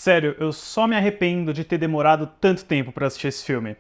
Sério, eu só me arrependo de ter demorado tanto tempo pra assistir esse filme.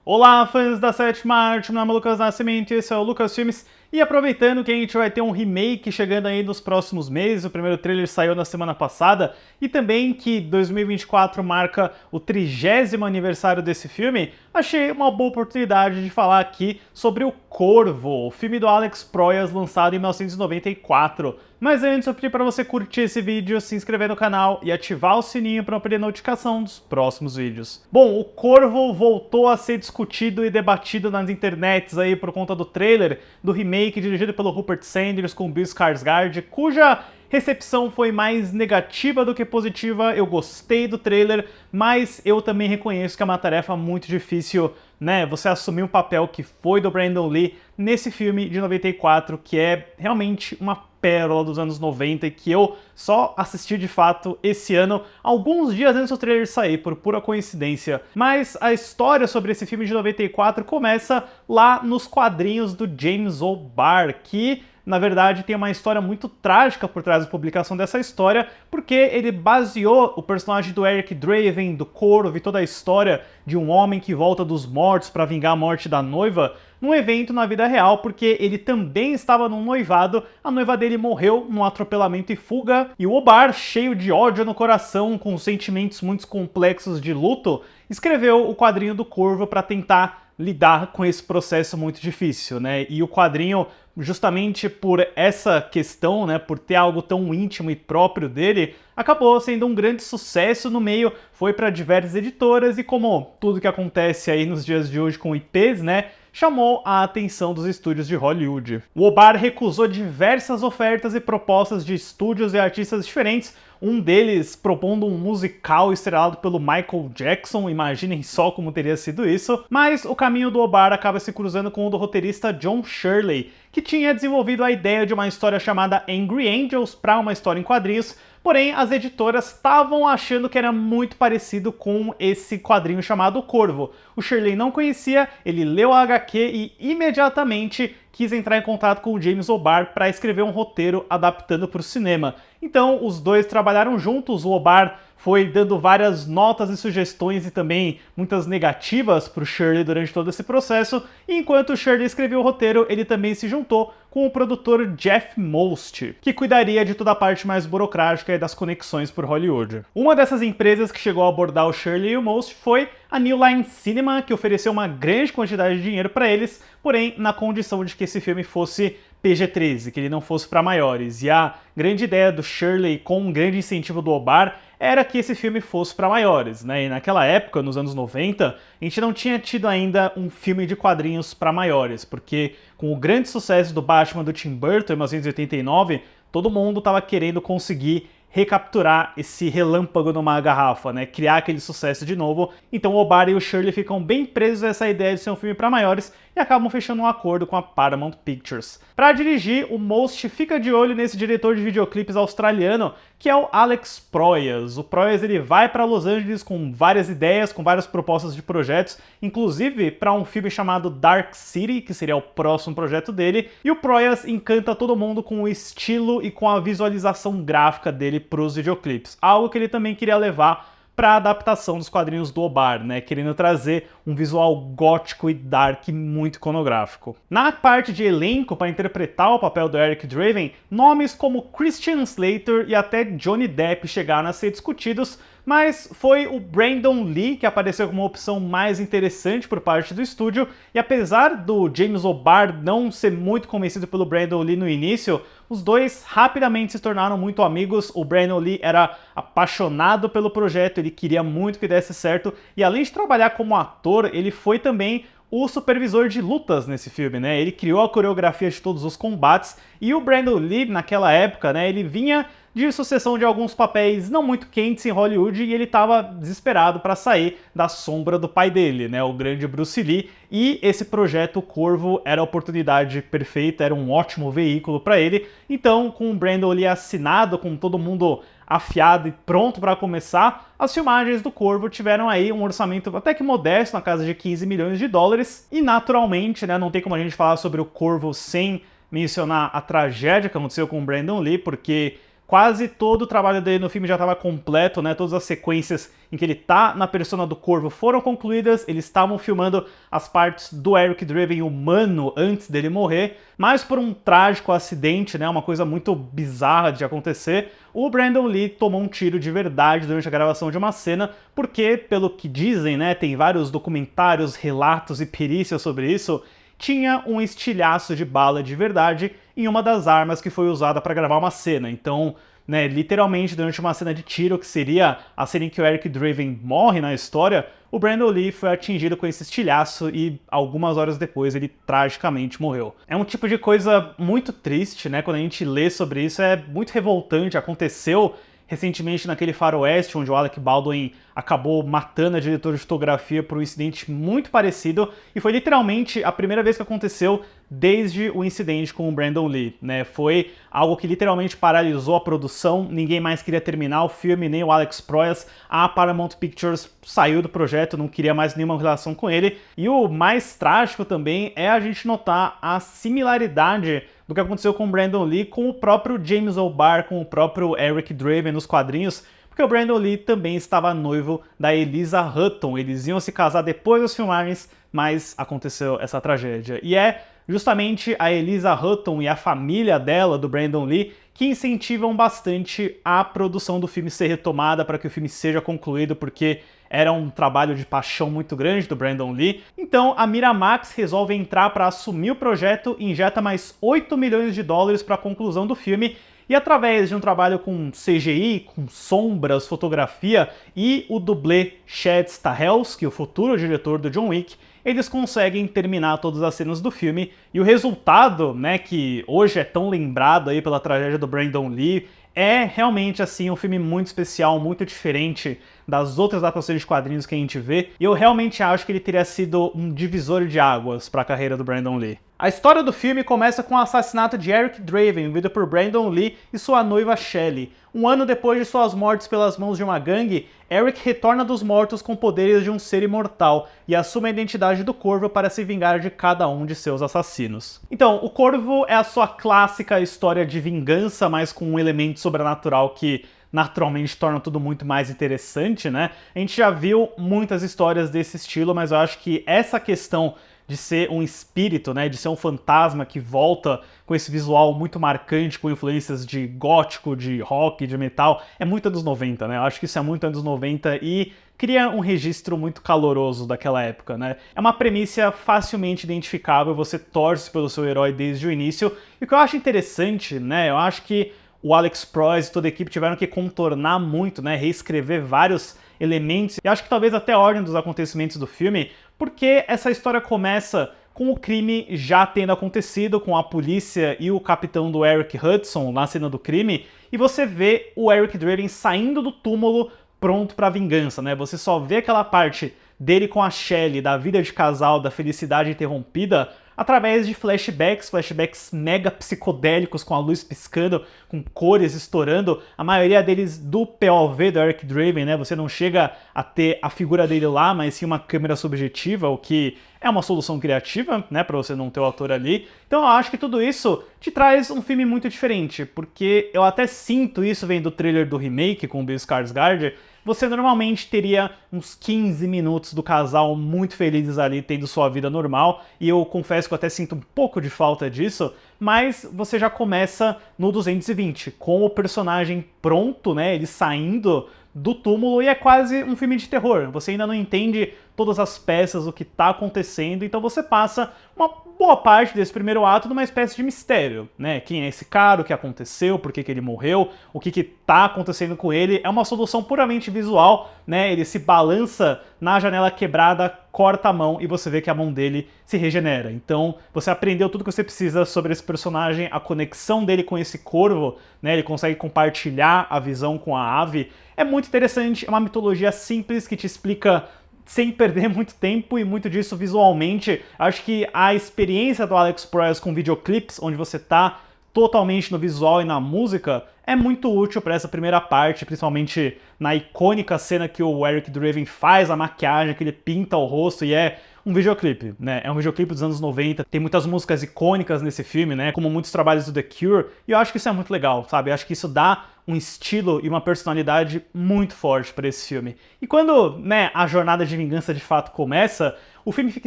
Olá, fãs da sétima arte, meu nome é Lucas Nascimento e esse é o Lucas Filmes. E aproveitando que a gente vai ter um remake chegando aí nos próximos meses, o primeiro trailer saiu na semana passada, e também que 2024 marca o 30º aniversário desse filme, achei uma boa oportunidade de falar aqui sobre O Corvo, o filme do Alex Proyas lançado em 1994. Mas antes eu pedi para você curtir esse vídeo, se inscrever no canal e ativar o sininho para não perder notificação dos próximos vídeos. Bom, O Corvo voltou a ser discutido e debatido nas internets aí por conta do trailer do remake dirigido pelo Rupert Sanders com Bill Skarsgård, cuja recepção foi mais negativa do que positiva. Eu gostei do trailer, mas eu também reconheço que é uma tarefa muito difícil, né? Você assumir um papel que foi do Brandon Lee nesse filme de 94, que é realmente uma pérola dos anos 90 e que eu só assisti de fato esse ano, alguns dias antes do trailer sair, por pura coincidência. Mas a história sobre esse filme de 94 começa lá nos quadrinhos do James O'Barr, que na verdade tem uma história muito trágica por trás da publicação dessa história, porque ele baseou o personagem do Eric Draven, do Corvo e toda a história de um homem que volta dos mortos para vingar a morte da noiva, num evento na vida real, porque ele também estava num noivado, a noiva dele morreu num atropelamento e fuga, e o O'Barr, cheio de ódio no coração, com sentimentos muito complexos de luto, escreveu o quadrinho do Corvo para tentar lidar com esse processo muito difícil, né? E o quadrinho, justamente por essa questão, né, por ter algo tão íntimo e próprio dele, acabou sendo um grande sucesso no meio, foi para diversas editoras e, como tudo que acontece aí nos dias de hoje com IPs, né, chamou a atenção dos estúdios de Hollywood. O O'Barr recusou diversas ofertas e propostas de estúdios e artistas diferentes, um deles propondo um musical estrelado pelo Michael Jackson, imaginem só como teria sido isso, mas o caminho do O'Barr acaba se cruzando com o do roteirista John Shirley, que tinha desenvolvido a ideia de uma história chamada Angry Angels para uma história em quadrinhos, porém as editoras estavam achando que era muito parecido com esse quadrinho chamado O Corvo. O Shirley não conhecia, ele leu a HQ e imediatamente quis entrar em contato com o James O'Barr para escrever um roteiro adaptando para o cinema. Então os dois trabalharam juntos, o O'Barr foi dando várias notas e sugestões e também muitas negativas para o Shirley durante todo esse processo, e enquanto o Shirley escrevia o roteiro, ele também se juntou com o produtor Jeff Most, que cuidaria de toda a parte mais burocrática e das conexões por Hollywood. Uma dessas empresas que chegou a abordar o Shirley e o Most foi a New Line Cinema, que ofereceu uma grande quantidade de dinheiro para eles, porém na condição de que esse filme fosse PG-13, que ele não fosse para maiores. E a grande ideia do Shirley, com um grande incentivo do O'Barr, era que esse filme fosse para maiores, né? E naquela época, nos anos 90, a gente não tinha tido ainda um filme de quadrinhos para maiores, porque com o grande sucesso do Batman do Tim Burton em 1989, todo mundo estava querendo conseguir recapturar esse relâmpago numa garrafa, né? Criar aquele sucesso de novo. Então o O'Barr e o Shirley ficam bem presos a essa ideia de ser um filme para maiores e acabam fechando um acordo com a Paramount Pictures. Para dirigir, o Most fica de olho nesse diretor de videoclipes australiano, que é o Alex Proyas. O Proyas ele vai para Los Angeles com várias ideias, com várias propostas de projetos, inclusive para um filme chamado Dark City, que seria o próximo projeto dele, e o Proyas encanta todo mundo com o estilo e com a visualização gráfica dele para os videoclipes, algo que ele também queria levar para a adaptação dos quadrinhos do O'Barr, né, querendo trazer um visual gótico e dark muito iconográfico. Na parte de elenco, para interpretar o papel do Eric Draven, nomes como Christian Slater e até Johnny Depp chegaram a ser discutidos, mas foi o Brandon Lee que apareceu como uma opção mais interessante por parte do estúdio, e apesar do James O'Barr não ser muito convencido pelo Brandon Lee no início, os dois rapidamente se tornaram muito amigos. O Brandon Lee era apaixonado pelo projeto, ele queria muito que desse certo, e além de trabalhar como ator, ele foi também o supervisor de lutas nesse filme, né? Ele criou a coreografia de todos os combates, e o Brandon Lee, naquela época, né, ele vinha de sucessão de alguns papéis não muito quentes em Hollywood, e ele estava desesperado para sair da sombra do pai dele, né, o grande Bruce Lee, e esse projeto Corvo era a oportunidade perfeita, era um ótimo veículo para ele. Então, com o Brandon Lee assinado, com todo mundo afiado e pronto para começar, as filmagens do Corvo tiveram aí um orçamento até que modesto, na casa de 15 milhões de dólares, e naturalmente, né, não tem como a gente falar sobre o Corvo sem mencionar a tragédia que aconteceu com o Brandon Lee, porque quase todo o trabalho dele no filme já estava completo, né? Todas as sequências em que ele tá na persona do Corvo foram concluídas, eles estavam filmando as partes do Eric Draven humano antes dele morrer, mas por um trágico acidente, né? Uma coisa muito bizarra de acontecer, o Brandon Lee tomou um tiro de verdade durante a gravação de uma cena, porque, pelo que dizem, né? Tem vários documentários, relatos e perícias sobre isso, tinha um estilhaço de bala de verdade em uma das armas que foi usada para gravar uma cena. Então, né, literalmente durante uma cena de tiro, que seria a cena em que o Eric Draven morre na história, o Brandon Lee foi atingido com esse estilhaço e algumas horas depois ele tragicamente morreu. É um tipo de coisa muito triste, né? Quando a gente lê sobre isso, é muito revoltante. Aconteceu recentemente naquele faroeste, onde o Alec Baldwin acabou matando a diretora de fotografia por um incidente muito parecido, e foi literalmente a primeira vez que aconteceu desde o incidente com o Brandon Lee, né? Foi algo que literalmente paralisou a produção, ninguém mais queria terminar o filme, nem o Alex Proyas, a Paramount Pictures saiu do projeto, não queria mais nenhuma relação com ele, e o mais trágico também é a gente notar a similaridade do que aconteceu com o Brandon Lee com o próprio James O'Barr, com o próprio Eric Draven nos quadrinhos, porque o Brandon Lee também estava noivo da Eliza Hutton. Eles iam se casar depois das filmagens, mas aconteceu essa tragédia. E é justamente a Eliza Hutton e a família dela, do Brandon Lee, que incentivam bastante a produção do filme ser retomada para que o filme seja concluído, porque era um trabalho de paixão muito grande do Brandon Lee. Então a Miramax resolve entrar para assumir o projeto e injeta mais 8 milhões de dólares para a conclusão do filme, e através de um trabalho com CGI, com sombras, fotografia e o dublê Chad Stahelski, o futuro diretor do John Wick, eles conseguem terminar todas as cenas do filme, e o resultado, né, que hoje é tão lembrado aí pela tragédia do Brandon Lee, é realmente assim um filme muito especial, muito diferente das outras adaptações de quadrinhos que a gente vê, e eu realmente acho que ele teria sido um divisor de águas para a carreira do Brandon Lee. A história do filme começa com o assassinato de Eric Draven, vivido por Brandon Lee e sua noiva Shelley. Um ano depois de suas mortes pelas mãos de uma gangue, Eric retorna dos mortos com poderes de um ser imortal e assume a identidade do Corvo para se vingar de cada um de seus assassinos. Então, o Corvo é a sua clássica história de vingança, mas com um elemento sobrenatural que naturalmente torna tudo muito mais interessante, né? A gente já viu muitas histórias desse estilo, mas eu acho que essa questão de ser um espírito, né, de ser um fantasma que volta com esse visual muito marcante, com influências de gótico, de rock, de metal, é muito anos 90, né? Eu acho que isso é muito anos 90 e cria um registro muito caloroso daquela época, né? É uma premissa facilmente identificável, você torce pelo seu herói desde o início, e o que eu acho interessante, né, eu acho que o Alex Proyas e toda a equipe tiveram que contornar muito, né, reescrever vários elementos, e acho que talvez até a ordem dos acontecimentos do filme, porque essa história começa com o crime já tendo acontecido, com a polícia e o capitão do Eric Hudson na cena do crime, e você vê o Eric Draven saindo do túmulo pronto pra vingança, né? Você só vê aquela parte dele com a Shelley, da vida de casal, da felicidade interrompida, através de flashbacks mega psicodélicos, com a luz piscando, com cores estourando, a maioria deles do POV do Eric Draven, né? Você não chega a ter a figura dele lá, mas sim uma câmera subjetiva, o que é uma solução criativa, né, para você não ter o ator ali. Então eu acho que tudo isso te traz um filme muito diferente, porque eu até sinto isso vendo o trailer do remake com o Bill Skarsgård. Você normalmente teria uns 15 minutos do casal muito felizes ali, tendo sua vida normal, e eu confesso que eu até sinto um pouco de falta disso, mas você já começa no 220, com o personagem pronto, né, ele saindo do túmulo, e é quase um filme de terror. Você ainda não entende todas as peças, o que tá acontecendo, então você passa uma boa parte desse primeiro ato numa espécie de mistério, né? Quem é esse cara, o que aconteceu, por que que ele morreu, o que que tá acontecendo com ele. É uma solução puramente visual, né? Ele se balança na janela quebrada, corta a mão e você vê que a mão dele se regenera. Então você aprendeu tudo que você precisa sobre esse personagem, a conexão dele com esse corvo, né? Ele consegue compartilhar a visão com a ave. É muito interessante, é uma mitologia simples que te explica sem perder muito tempo e muito disso visualmente. Acho que a experiência do Alex Proyas com videoclipes, onde você tá totalmente no visual e na música, é muito útil para essa primeira parte, principalmente na icônica cena que o Eric Draven faz a maquiagem, que ele pinta o rosto e é um videoclipe, né? É um videoclipe dos anos 90, tem muitas músicas icônicas nesse filme, né? Como muitos trabalhos do The Cure, e eu acho que isso é muito legal, sabe? Eu acho que isso dá um estilo e uma personalidade muito forte para esse filme. E quando, né, a jornada de vingança de fato começa, o filme fica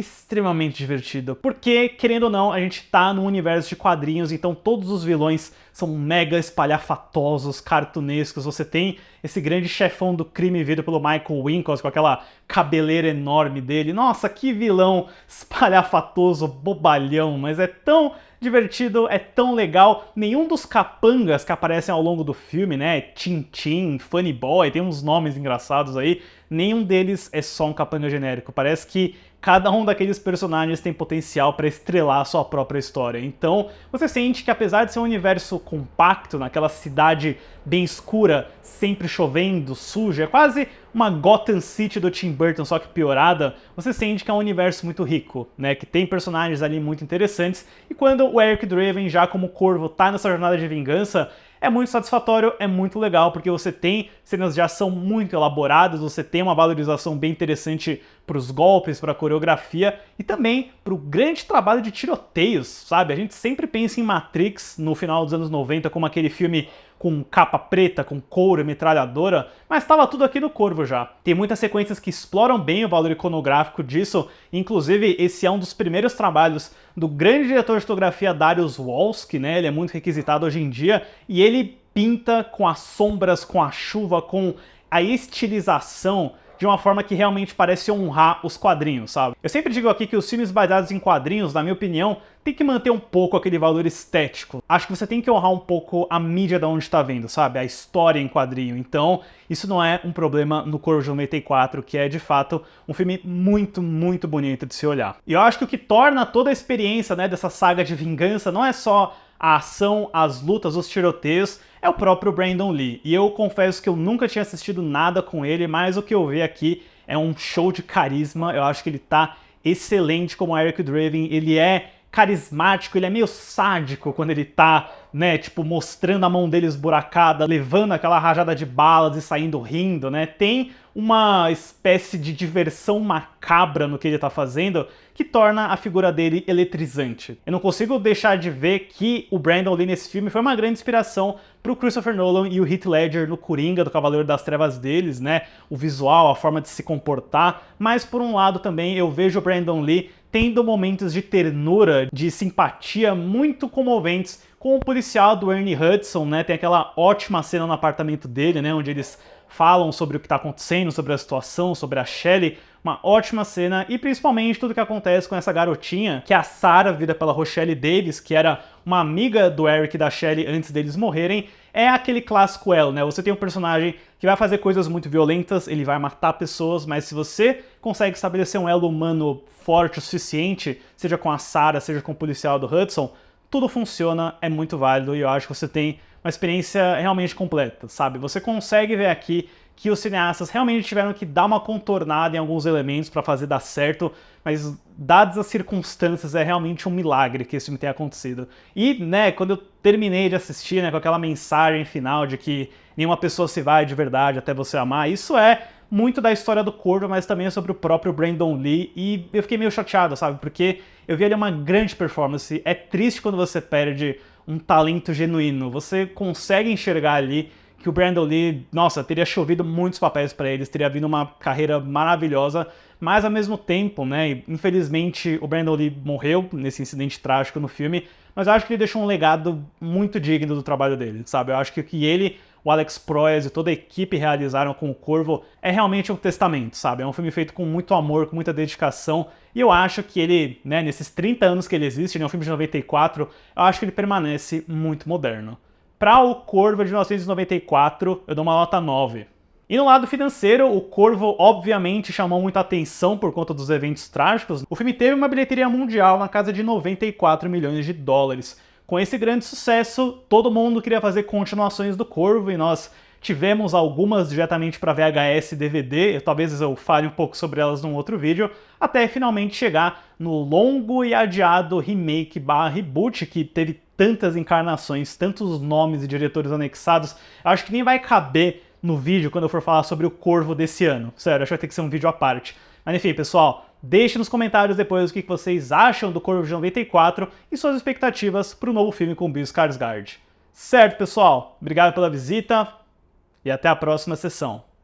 extremamente divertido, porque, querendo ou não, a gente tá num universo de quadrinhos, então todos os vilões são mega espalhafatosos, cartunescos. Você tem esse grande chefão do crime vindo pelo Michael Wincott com aquela cabeleira enorme dele. Nossa, que vilão espalhafatoso, bobalhão, mas é tão divertido, é tão legal. Nenhum dos capangas que aparecem ao longo do filme, né, Tintin, Funny Boy, tem uns nomes engraçados aí, nenhum deles é só um capanga genérico. Parece que cada um daqueles personagens tem potencial para estrelar a sua própria história. Então, você sente que apesar de ser um universo compacto, naquela cidade bem escura, sempre chovendo, suja, é quase uma Gotham City do Tim Burton, só que piorada, você sente que é um universo muito rico, né, que tem personagens ali muito interessantes, e quando o Eric Draven, já como Corvo, tá nessa jornada de vingança, é muito satisfatório, é muito legal, porque você tem cenas de ação muito elaboradas, você tem uma valorização bem interessante para os golpes, para a coreografia e também para o grande trabalho de tiroteios, sabe? A gente sempre pensa em Matrix no final dos anos 90 como aquele filme com capa preta, com couro e metralhadora, mas estava tudo aqui no Corvo já. Tem muitas sequências que exploram bem o valor iconográfico disso, inclusive esse é um dos primeiros trabalhos do grande diretor de fotografia Dariusz Wolski, né? Ele é muito requisitado hoje em dia, e ele pinta com as sombras, com a chuva, com a estilização de uma forma que realmente parece honrar os quadrinhos, sabe? Eu sempre digo aqui que os filmes baseados em quadrinhos, na minha opinião, tem que manter um pouco aquele valor estético. Acho que você tem que honrar um pouco a mídia de onde está vendo, sabe? A história em quadrinho. Então, isso não é um problema no Corvo de 94, que é, de fato, um filme muito, muito bonito de se olhar. E eu acho que o que torna toda a experiência, né, dessa saga de vingança não é só a ação, as lutas, os tiroteios, é o próprio Brandon Lee. E eu confesso que eu nunca tinha assistido nada com ele, mas o que eu vi aqui é um show de carisma. Eu acho que ele tá excelente como Eric Draven. Ele é carismático, ele é meio sádico quando ele tá, né, tipo, mostrando a mão dele esburacada, levando aquela rajada de balas e saindo rindo, né? Tem uma espécie de diversão macabra no que ele tá fazendo que torna a figura dele eletrizante. Eu não consigo deixar de ver que o Brandon Lee nesse filme foi uma grande inspiração pro Christopher Nolan e o Heath Ledger no Coringa, do Cavaleiro das Trevas deles, né? O visual, a forma de se comportar, mas por um lado também eu vejo o Brandon Lee tendo momentos de ternura, de simpatia muito comoventes com o policial do Ernie Hudson, né? Tem aquela ótima cena no apartamento dele, né? Onde eles falam sobre o que está acontecendo, sobre a situação, sobre a Shelley. Uma ótima cena, e principalmente tudo que acontece com essa garotinha, que é a Sarah, vida pela Rochelle Davis, que era uma amiga do Eric e da Shelley antes deles morrerem. É aquele clássico elo, né? Você tem um personagem que vai fazer coisas muito violentas, ele vai matar pessoas, mas se você consegue estabelecer um elo humano forte o suficiente, seja com a Sarah, seja com o policial do Hudson, tudo funciona, é muito válido, e eu acho que você tem uma experiência realmente completa, sabe? Você consegue ver aqui que os cineastas realmente tiveram que dar uma contornada em alguns elementos para fazer dar certo, mas dadas as circunstâncias é realmente um milagre que esse filme tenha acontecido. E, né, quando eu terminei de assistir, né, com aquela mensagem final de que nenhuma pessoa se vai de verdade até você amar, isso é muito da história do Corvo, mas também é sobre o próprio Brandon Lee, e eu fiquei meio chateado, sabe, porque eu vi ali uma grande performance. É triste quando você perde um talento genuíno, você consegue enxergar ali que o Brandon Lee, nossa, teria chovido muitos papéis para eles, teria vindo uma carreira maravilhosa, mas ao mesmo tempo, né, infelizmente o Brandon Lee morreu nesse incidente trágico no filme, mas eu acho que ele deixou um legado muito digno do trabalho dele, sabe? Eu acho que o que ele o Alex Proyas e toda a equipe realizaram com o Corvo é realmente um testamento, sabe? É um filme feito com muito amor, com muita dedicação, e eu acho que ele, né, nesses 30 anos que ele existe, ele é um filme de 94, eu acho que ele permanece muito moderno. Para o Corvo de 1994, eu dou uma nota 9. E no lado financeiro, o Corvo obviamente chamou muita atenção por conta dos eventos trágicos. O filme teve uma bilheteria mundial na casa de 94 milhões de dólares. Com esse grande sucesso, todo mundo queria fazer continuações do Corvo e nós tivemos algumas diretamente para VHS e DVD, talvez eu fale um pouco sobre elas num outro vídeo, até finalmente chegar no longo e adiado remake / reboot, que teve tantas encarnações, tantos nomes e diretores anexados, acho que nem vai caber no vídeo quando eu for falar sobre o Corvo desse ano. Sério, acho que vai ter que ser um vídeo à parte. Mas enfim, pessoal, deixe nos comentários depois o que vocês acham do Corvo de 94 e suas expectativas para o novo filme com Bill Skarsgård. Certo, pessoal? Obrigado pela visita e até a próxima sessão.